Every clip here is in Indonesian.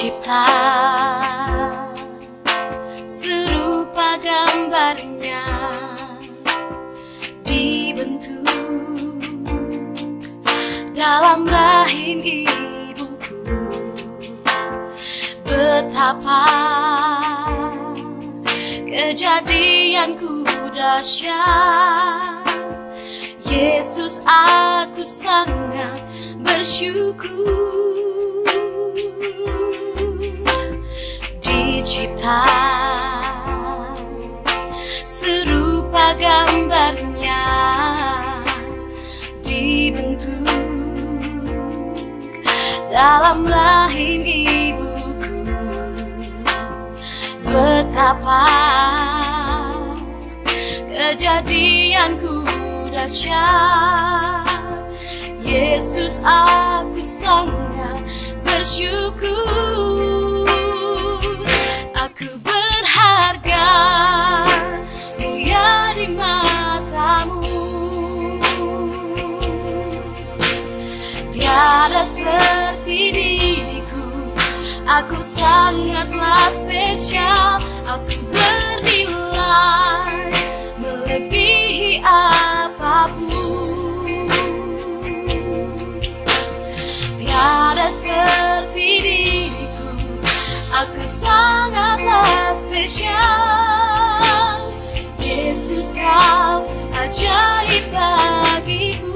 Dicipta serupa gambarnya, dibentuk dalam rahim ibuku. Betapa kejadianku dahsyat, Yesus, aku sangat bersyukur. Dicipta serupa gambarnya, dibentuk dalam rahim ibuku. Betapa kejadianku dahsyat, Yesus, aku sangat bersyukur. Aku berharga, mulia di matamu. Tiada seperti diriku, aku sangatlah spesial. Aku bernilai melebihi apapun. Tiada seperti diriku, aku sangatlah spesial. Yesus, kau ajaib bagiku.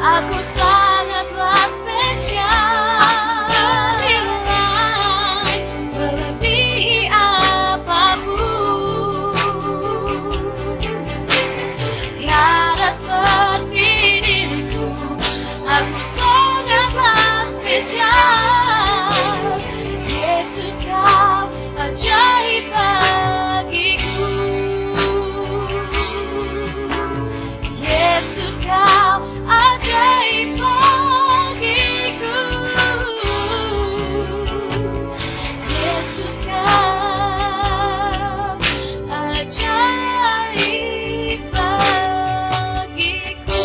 Aku sangatlah spesial, bernilai melebihi apapun. Tiada seperti diriku, aku sangatlah spesial. Yesus, kau ajaib bagiku. Yesus, kau ajaib bagiku. Yesus, kau ajaib bagiku.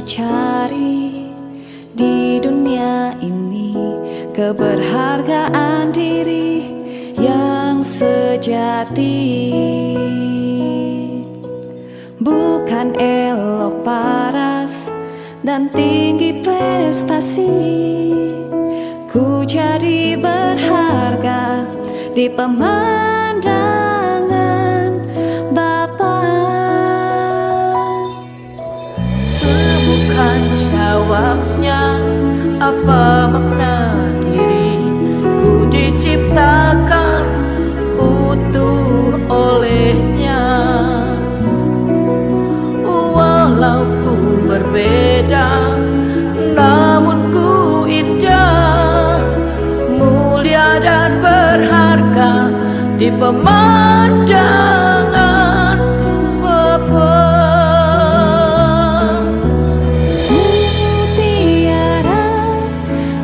Cari di dunia ini keberhargaan diri yang sejati, bukan elok paras dan tinggi prestasi. Ku jadi berharga di pemandangan Bapa. Temukan jawabnya, apa makna diri ku diciptakan utuh pemandangan Bapa. Mutiara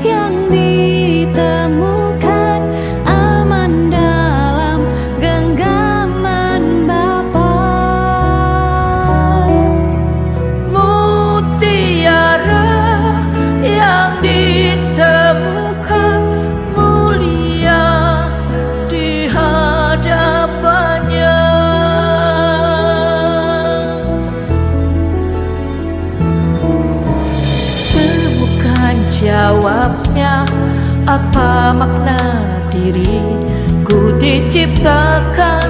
yang ditemukan aman dalam genggaman Bapa. Mutiara yang ditemukan mulia di hadapannya. Temukan jawabnya, apa makna diriku diciptakan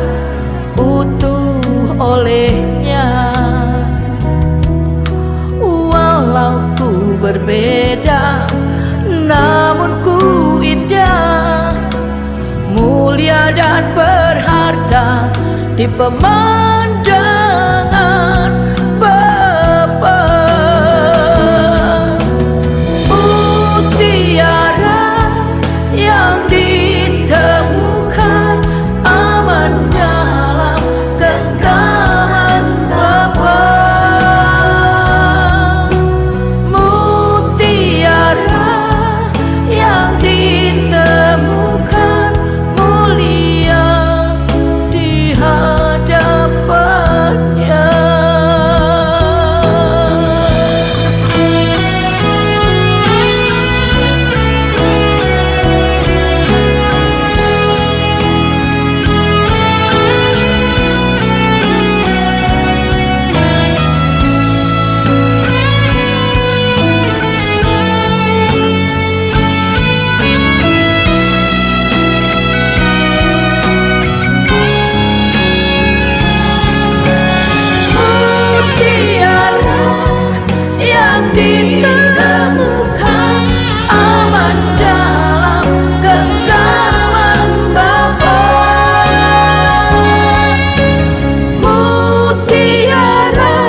utuh olehnya. Walau ku berbeda, namun ku indah, mulia dan berharga di pemandangan Bapa. Mutiara yang ditemukan aman dalam genggaman Bapa. Mutiara yang ditemukan mulia di hadapannya. Mutiara yang ditemukan aman dalam genggaman Bapa. Mutiara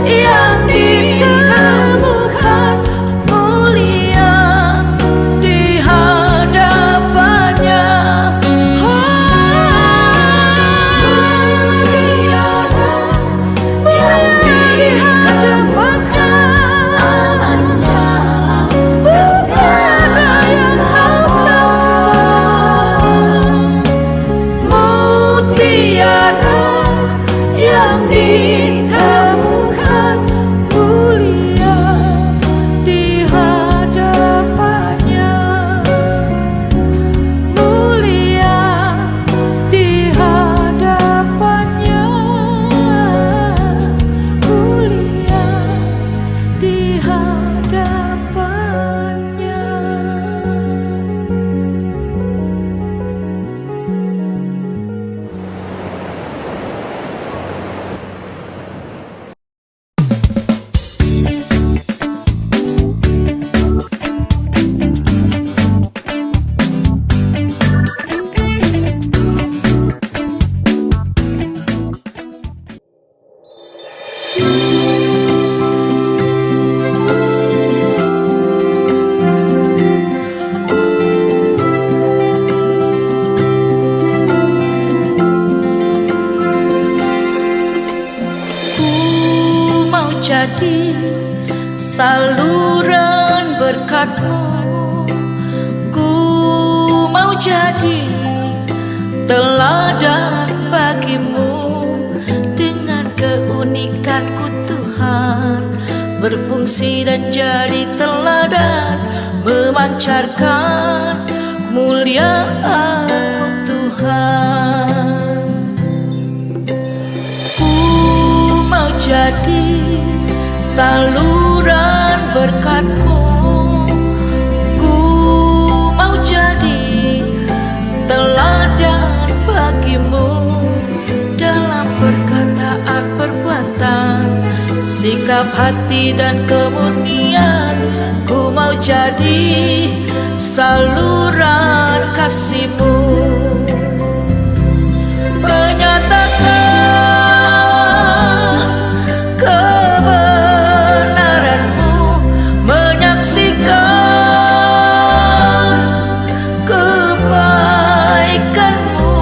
yang ditemukan mulia di hadapannya. Mutiara yang ditemukan aman dalam perkara yang tahu. Mutiara yang ditemukan mulia di hadapannya. Mulia di hadapannya. Mulia di hadapannya. Ku mau jadi saluran berkat-Mu. Ku mau jadi teladan bagi-Mu. Dengan keunikan-Ku Tuhan, berfungsi dan jadi teladan, memancarkan kemuliaan-Mu Tuhan. Ku mau jadi saluran berkat-Mu. Ku mau jadi teladan bagi-Mu dalam perkataan, perbuatan, sikap hati dan kemurnian. Ku mau jadi saluran kasih-Mu, menyatakan kebenaran-Mu, menyaksikan kebaikan-Mu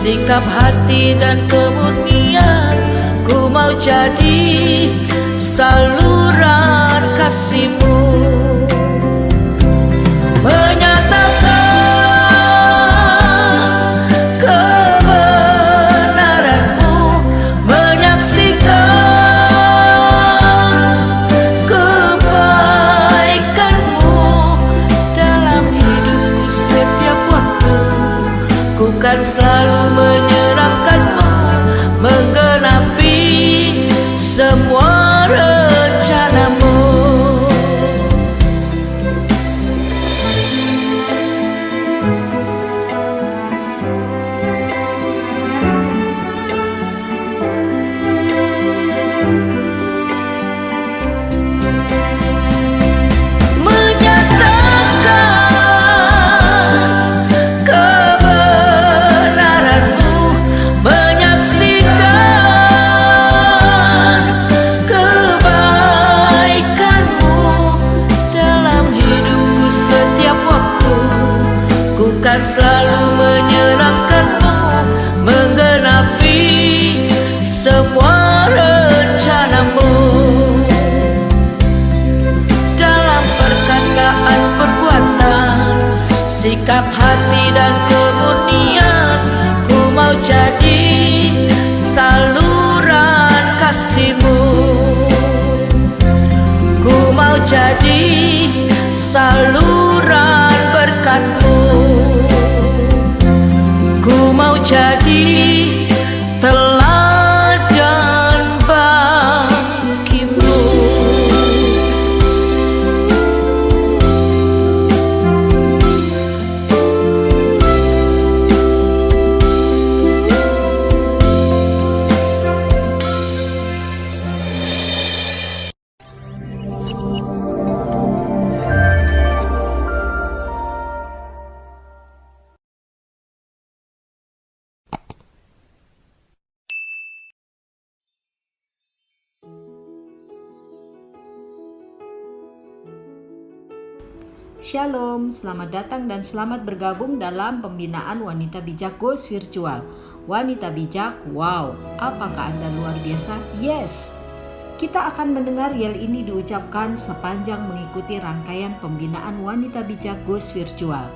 sikap hati dan kemurnian. Ku mau jadi saluran kasih-Mu, menyatakan kebenaran-Mu, menyaksikan kebaikan-Mu dalam hidupku setiap waktu. Ku kan selalu menyerahkan-Mu, menggenapi semua rencana-Mu. Menyatakan kebenaran-Mu, menyaksikan kebaikan-Mu dalam hidupku setiap waktu. Ku kan selalu menyerahkan-Mu, menggenapi semua rencana-Mu. Dalam perkataan, perbuatan, sikap hati dan kemurnian, ku mau jadi saluran kasih-Mu. Ku mau jadi saluran berkat-Mu. Ku mau jadi teladan bagi-Mu. Shalom, selamat datang dan selamat bergabung dalam pembinaan Wanita Bijak Goals Virtual. Wanita bijak, wow, apakah Anda luar biasa? Yes! Kita akan mendengar yel ini diucapkan sepanjang mengikuti rangkaian pembinaan Wanita Bijak Goals Virtual.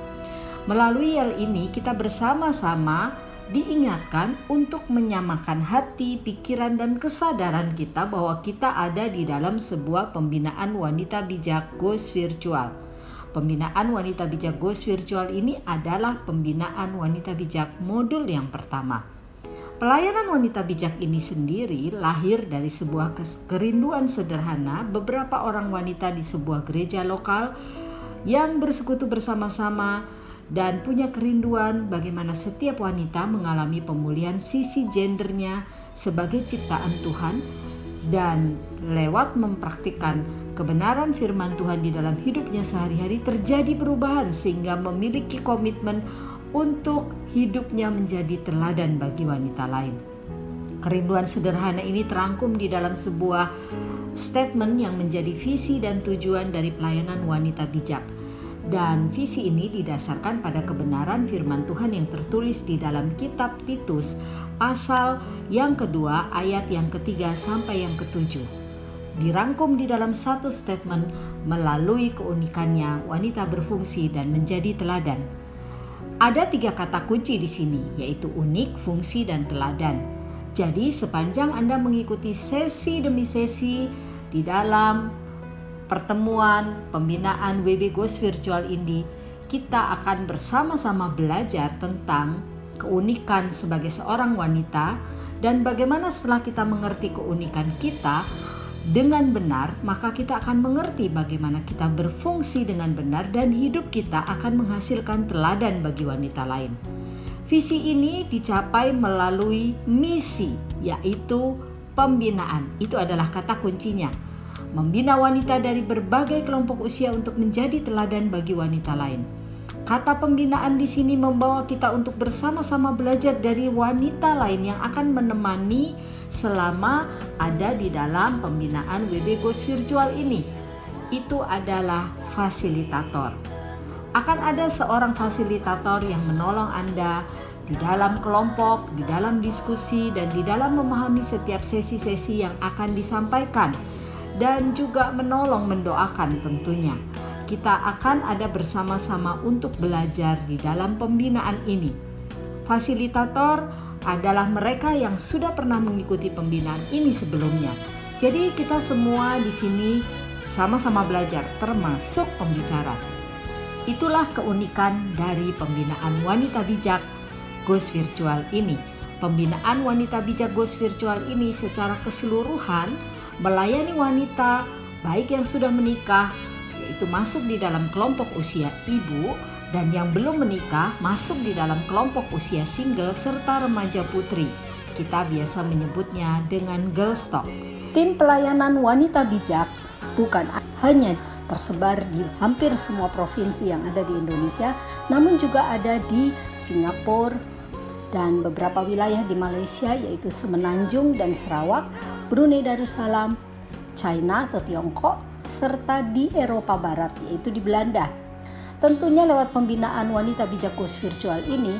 Melalui yel ini kita bersama-sama diingatkan untuk menyamakan hati, pikiran, dan kesadaran kita bahwa kita ada di dalam sebuah pembinaan Wanita Bijak Goals Virtual. Pembinaan Wanita Bijak Goals Virtual ini adalah pembinaan Wanita Bijak modul yang pertama. Pelayanan Wanita Bijak ini sendiri lahir dari sebuah kerinduan sederhana beberapa orang wanita di sebuah gereja lokal yang bersekutu bersama-sama dan punya kerinduan bagaimana setiap wanita mengalami pemulihan sisi gendernya sebagai ciptaan Tuhan, dan lewat mempraktikkan kebenaran firman Tuhan di dalam hidupnya sehari-hari terjadi perubahan sehingga memiliki komitmen untuk hidupnya menjadi teladan bagi wanita lain. Kerinduan sederhana ini terangkum di dalam sebuah statement yang menjadi visi dan tujuan dari pelayanan Wanita Bijak. Dan visi ini didasarkan pada kebenaran firman Tuhan yang tertulis di dalam kitab Titus pasal yang kedua ayat yang ketiga sampai yang ketujuh. Dirangkum di dalam satu statement melalui keunikannya wanita berfungsi dan menjadi teladan. Ada 3 kata kunci di sini, yaitu unik, fungsi, dan teladan. Jadi sepanjang Anda mengikuti sesi demi sesi di dalam pertemuan pembinaan WB Goals Virtual ini, kita akan bersama-sama belajar tentang keunikan sebagai seorang wanita, dan bagaimana setelah kita mengerti keunikan kita dengan benar, maka kita akan mengerti bagaimana kita berfungsi dengan benar dan hidup kita akan menghasilkan teladan bagi wanita lain. Visi ini dicapai melalui misi, yaitu pembinaan. Itu adalah kata kuncinya. Membina wanita dari berbagai kelompok usia untuk menjadi teladan bagi wanita lain. Kata pembinaan di sini membawa kita untuk bersama-sama belajar dari wanita lain yang akan menemani selama ada di dalam pembinaan WB Goals Virtual ini. Itu adalah fasilitator. Akan ada seorang fasilitator yang menolong Anda di dalam kelompok, di dalam diskusi, dan di dalam memahami setiap sesi-sesi yang akan disampaikan, dan juga menolong mendoakan tentunya. Kita akan ada bersama-sama untuk belajar di dalam pembinaan ini. Fasilitator adalah mereka yang sudah pernah mengikuti pembinaan ini sebelumnya. Jadi kita semua di sini sama-sama belajar, termasuk pembicara. Itulah keunikan dari pembinaan Wanita Bijak Ghost Virtual ini. Pembinaan Wanita Bijak Ghost Virtual ini secara keseluruhan melayani wanita baik yang sudah menikah, yaitu masuk di dalam kelompok usia ibu, dan yang belum menikah masuk di dalam kelompok usia single serta remaja putri. Kita biasa menyebutnya dengan Girls Talk. Tim pelayanan Wanita Bijak bukan hanya tersebar di hampir semua provinsi yang ada di Indonesia, namun juga ada di Singapura dan beberapa wilayah di Malaysia, yaitu Semenanjung dan Sarawak, Brunei Darussalam, China atau Tiongkok, serta di Eropa Barat, yaitu di Belanda. Tentunya lewat pembinaan Wanita Bijak Ghost Virtual ini,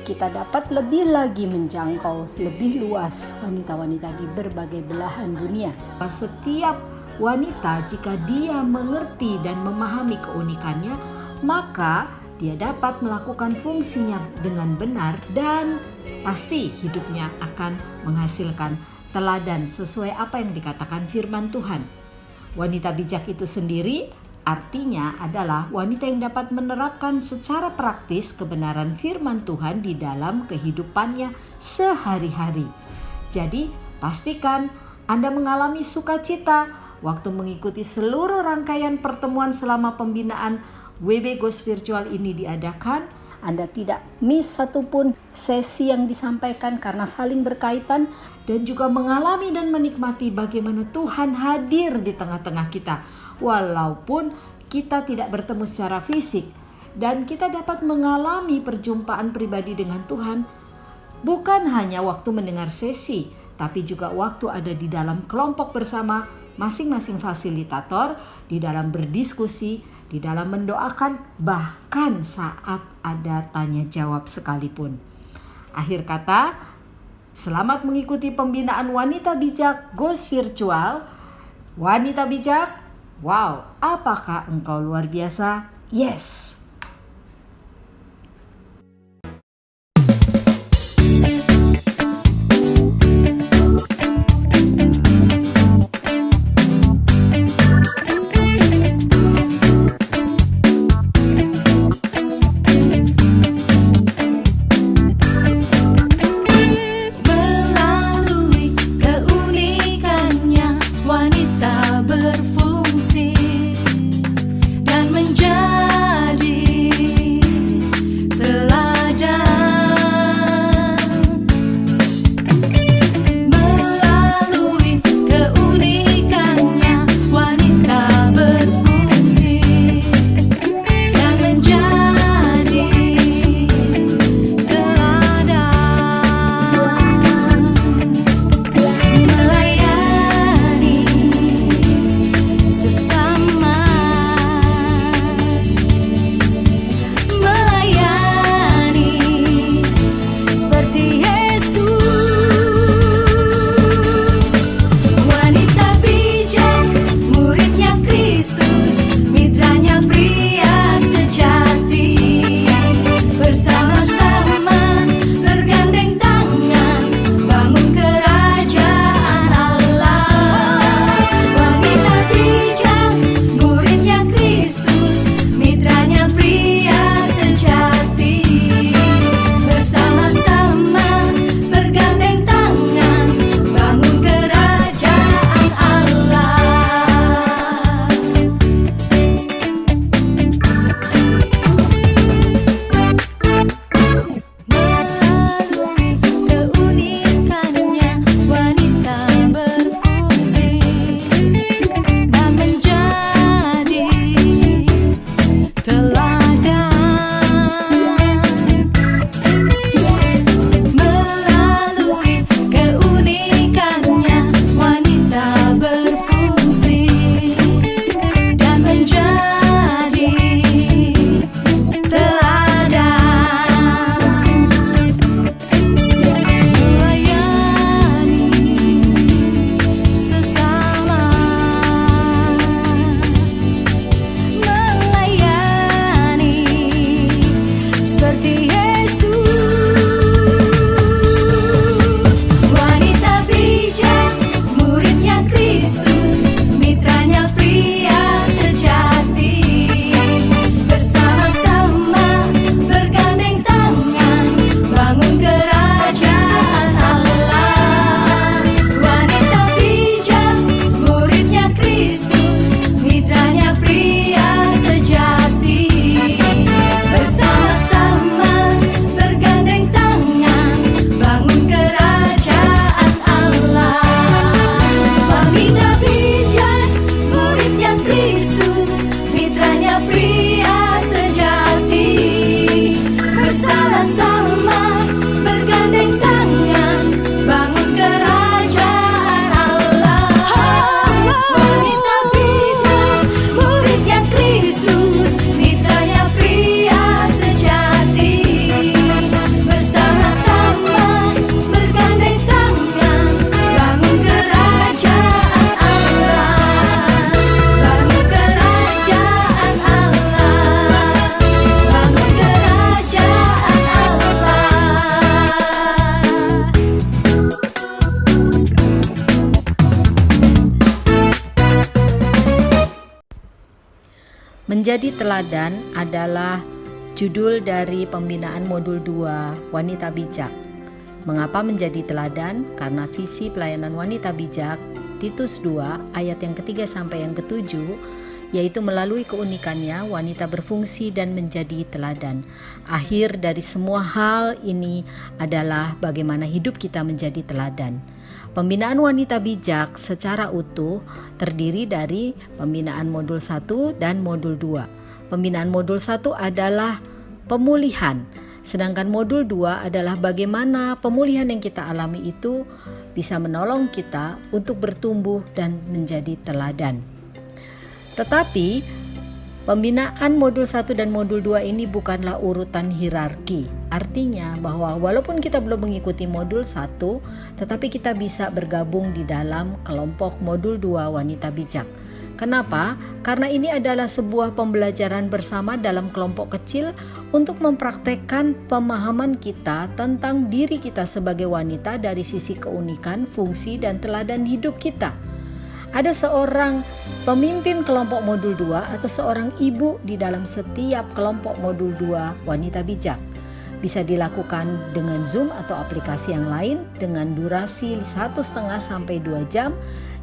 kita dapat lebih lagi menjangkau lebih luas wanita-wanita di berbagai belahan dunia. Setiap wanita, jika dia mengerti dan memahami keunikannya, maka dia dapat melakukan fungsinya dengan benar dan pasti hidupnya akan menghasilkan teladan sesuai apa yang dikatakan firman Tuhan. Wanita bijak itu sendiri artinya adalah wanita yang dapat menerapkan secara praktis kebenaran firman Tuhan di dalam kehidupannya sehari-hari. Jadi, pastikan Anda mengalami sukacita waktu mengikuti seluruh rangkaian pertemuan selama pembinaan WB Ghost Virtual ini diadakan. Anda tidak miss satupun sesi yang disampaikan karena saling berkaitan, dan juga mengalami dan menikmati bagaimana Tuhan hadir di tengah-tengah kita. Walaupun kita tidak bertemu secara fisik, dan kita dapat mengalami perjumpaan pribadi dengan Tuhan bukan hanya waktu mendengar sesi, tapi juga waktu ada di dalam kelompok bersama masing-masing fasilitator, di dalam berdiskusi, di dalam mendoakan, bahkan saat ada tanya jawab sekalipun. Akhir kata, selamat mengikuti pembinaan Wanita Bijak Ghost Virtual. Wanita bijak, wow, apakah engkau luar biasa? Yes! Melalui keunikannya, wanita berfungsi dan menjadi pria sejati. Bersama-sama bergandeng tangan bangun kerajaan Allah. Wanita bijak, muridnya Kristus, mitranya pria sejati. Bersama-sama bergandeng tangan bangun kerajaan Allah. Bangun kerajaan Allah. Bangun kerajaan Allah. Menjadi teladan adalah judul dari pembinaan modul 2 Wanita Bijak. Mengapa menjadi teladan? Karena visi pelayanan wanita bijak Titus 2 ayat yang ketiga sampai yang ketujuh, yaitu melalui keunikannya wanita berfungsi dan menjadi teladan. Akhir dari semua hal ini adalah bagaimana hidup kita menjadi teladan. Pembinaan wanita bijak secara utuh terdiri dari pembinaan modul 1 dan modul 2. Pembinaan modul 1 adalah pemulihan, sedangkan modul 2 adalah bagaimana pemulihan yang kita alami itu bisa menolong kita untuk bertumbuh dan menjadi teladan. Tetapi pembinaan modul 1 dan modul 2 ini bukanlah urutan hierarki. Artinya bahwa walaupun kita belum mengikuti modul 1, tetapi kita bisa bergabung di dalam kelompok modul 2 Wanita Bijak. Kenapa? Karena ini adalah sebuah pembelajaran bersama dalam kelompok kecil untuk mempraktekkan pemahaman kita tentang diri kita sebagai wanita dari sisi keunikan, fungsi, dan teladan hidup kita. Ada seorang pemimpin kelompok modul 2 atau seorang ibu di dalam setiap kelompok modul 2 Wanita Bijak. Bisa dilakukan dengan Zoom atau aplikasi yang lain dengan durasi 1,5 sampai 2 jam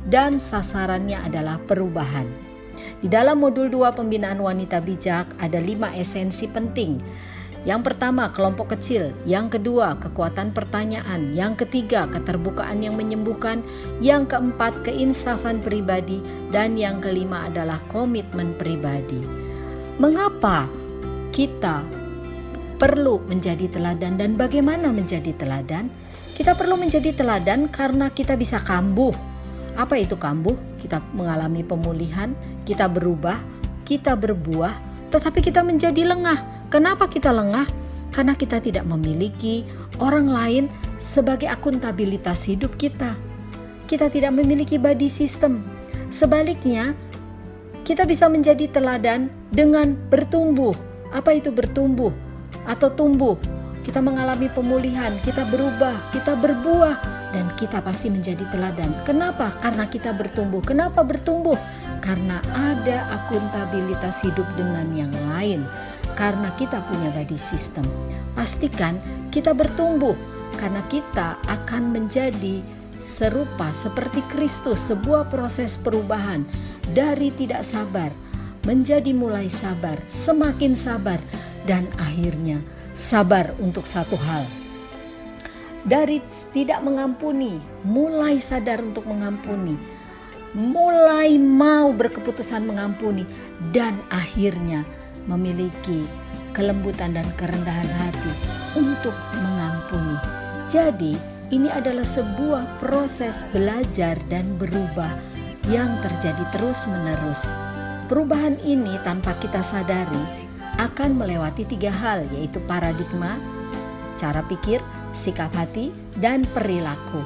dan sasarannya adalah perubahan. Di dalam modul 2 pembinaan wanita bijak ada 5 esensi penting. Yang pertama, kelompok kecil. Yang kedua, kekuatan pertanyaan. Yang ketiga, keterbukaan yang menyembuhkan. Yang keempat, keinsafan pribadi. Dan yang kelima adalah komitmen pribadi. Mengapa kita perlu menjadi teladan dan bagaimana menjadi teladan? Kita perlu menjadi teladan karena kita bisa kambuh. Apa itu kambuh? Kita mengalami pemulihan, kita berubah, kita berbuah, tetapi kita menjadi lengah. Kenapa kita lengah? Karena kita tidak memiliki orang lain sebagai akuntabilitas hidup kita. Kita tidak memiliki body system. Sebaliknya, kita bisa menjadi teladan dengan bertumbuh. Apa itu bertumbuh atau tumbuh? Kita mengalami pemulihan, kita berubah, kita berbuah, dan kita pasti menjadi teladan. Kenapa? Karena kita bertumbuh. Kenapa bertumbuh? Karena ada akuntabilitas hidup dengan yang lain. Karena kita punya body system. Pastikan kita bertumbuh karena kita akan menjadi serupa seperti Kristus, sebuah proses perubahan dari tidak sabar menjadi mulai sabar, semakin sabar, dan akhirnya sabar untuk satu hal. Dari tidak mengampuni, mulai sadar untuk mengampuni, mulai mau berkeputusan mengampuni, dan akhirnya memiliki kelembutan dan kerendahan hati untuk mengampuni. Jadi, ini adalah sebuah proses belajar dan berubah yang terjadi terus-menerus. Perubahan ini tanpa kita sadari akan melewati 3 hal, yaitu paradigma, cara pikir, sikap hati, dan perilaku.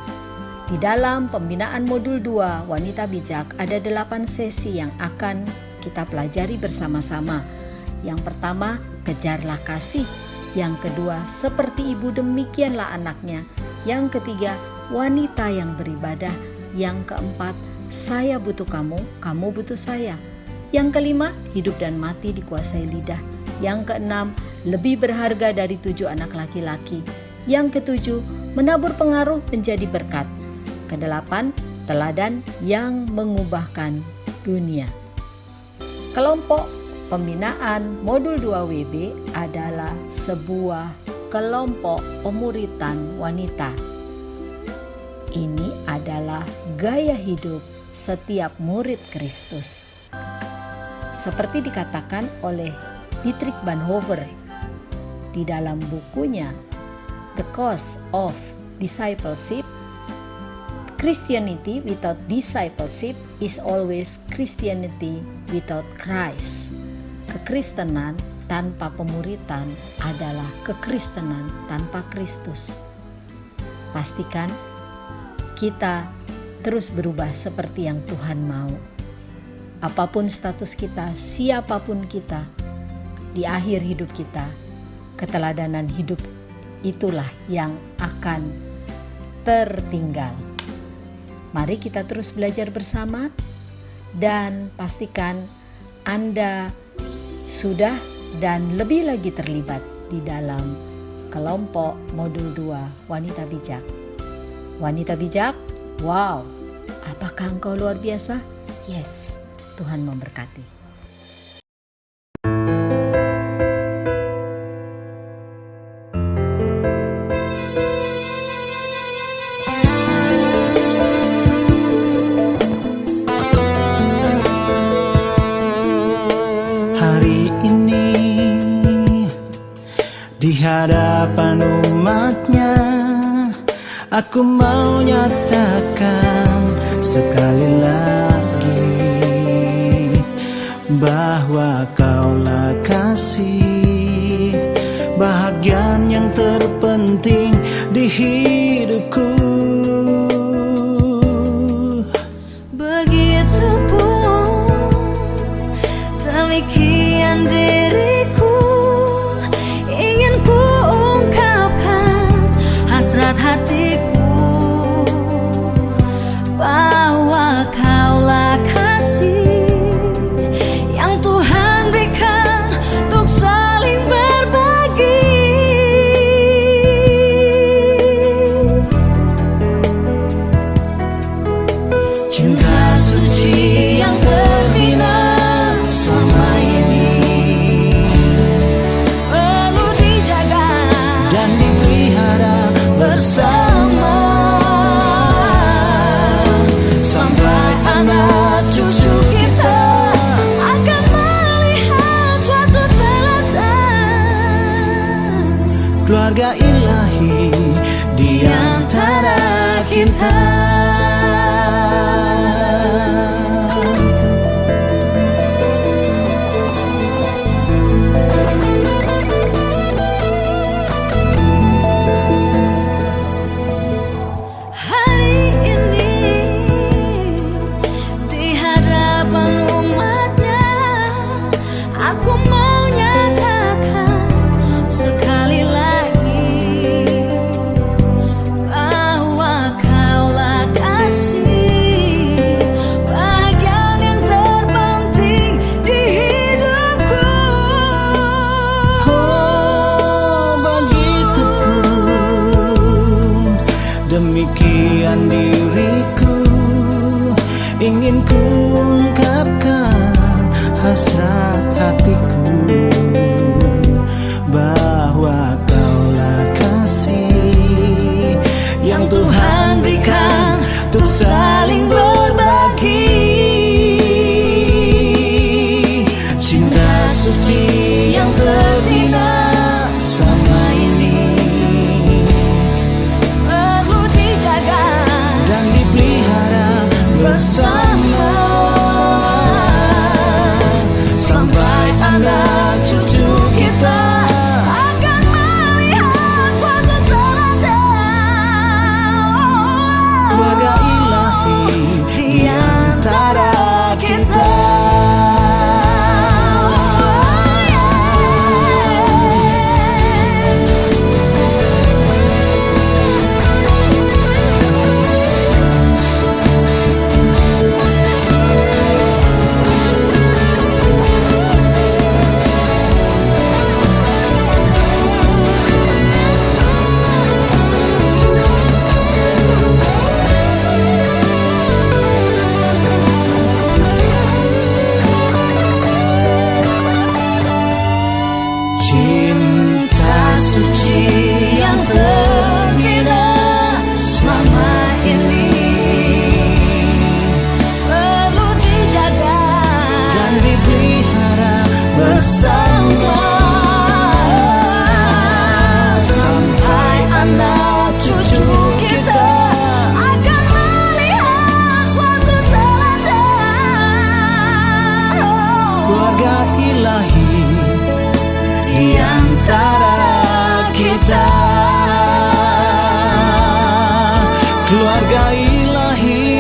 Di dalam pembinaan modul 2 Wanita Bijak ada 8 sesi yang akan kita pelajari bersama-sama. Yang pertama, kejarlah kasih. Yang kedua, seperti ibu demikianlah anaknya. Yang ketiga, wanita yang beribadah. Yang keempat, saya butuh kamu, kamu butuh saya. Yang kelima, hidup dan mati dikuasai lidah. Yang keenam, lebih berharga dari 7 anak laki-laki. Yang ketujuh, menabur pengaruh menjadi berkat. Kedelapan, teladan yang mengubahkan dunia. Kelompok pembinaan modul 2 WB adalah sebuah kelompok pemuritan wanita. Ini adalah gaya hidup setiap murid Kristus. Seperti dikatakan oleh Dietrich Bonhoeffer di dalam bukunya The Cost of Discipleship, Christianity without discipleship is always Christianity without Christ. Kekristenan tanpa pemuritan adalah kekristenan tanpa Kristus. Pastikan kita terus berubah seperti yang Tuhan mau. Apapun status kita, siapapun kita, di akhir hidup kita, keteladanan hidup itulah yang akan tertinggal. Mari kita terus belajar bersama dan pastikan Anda sudah dan lebih lagi terlibat di dalam kelompok modul 2 Wanita Bijak. Wanita Bijak, wow, apakah engkau luar biasa? Yes, Tuhan memberkati. Hari ini di hadapan umatnya, aku mau nyatakan sekali lagi bahwa Kaulah kasih, bahagian yang terpenting di hidupku. Begitupun demikian diriku, ingin ku ungkapkan hasrat hatiku bahwa Kaulah kasih yang Tuhan berikan untuk saling berbagi. Cinta suci yang terbina selama ini Perlu dijaga dan dipelihara bersama sampai anak cucu kita akan melihat suatu teladan keluarga ilahi di antara kita. hari ini di hadapan umatnya, aku mau nyatakan sekali lagi bahwa Kaulah kasih, bahagian yang terpenting di hidupku. Oh, begitupun demikian diriku, ingin ku ungkapkan hasrat hatiku bahwa Kaulah kasih yang Tuhan berikan untuk saling berbagi. Cinta suci yang terbina selama ini Perlu dijaga dan dipelihara bersama sampai anak cucu kita akan melihat suatu teladan keluarga ilahi di antara kita. Cinta suci yang terbina selama ini perlu dijaga dan dipelihara keluarga ilahi di antara kita. Keluarga ilahi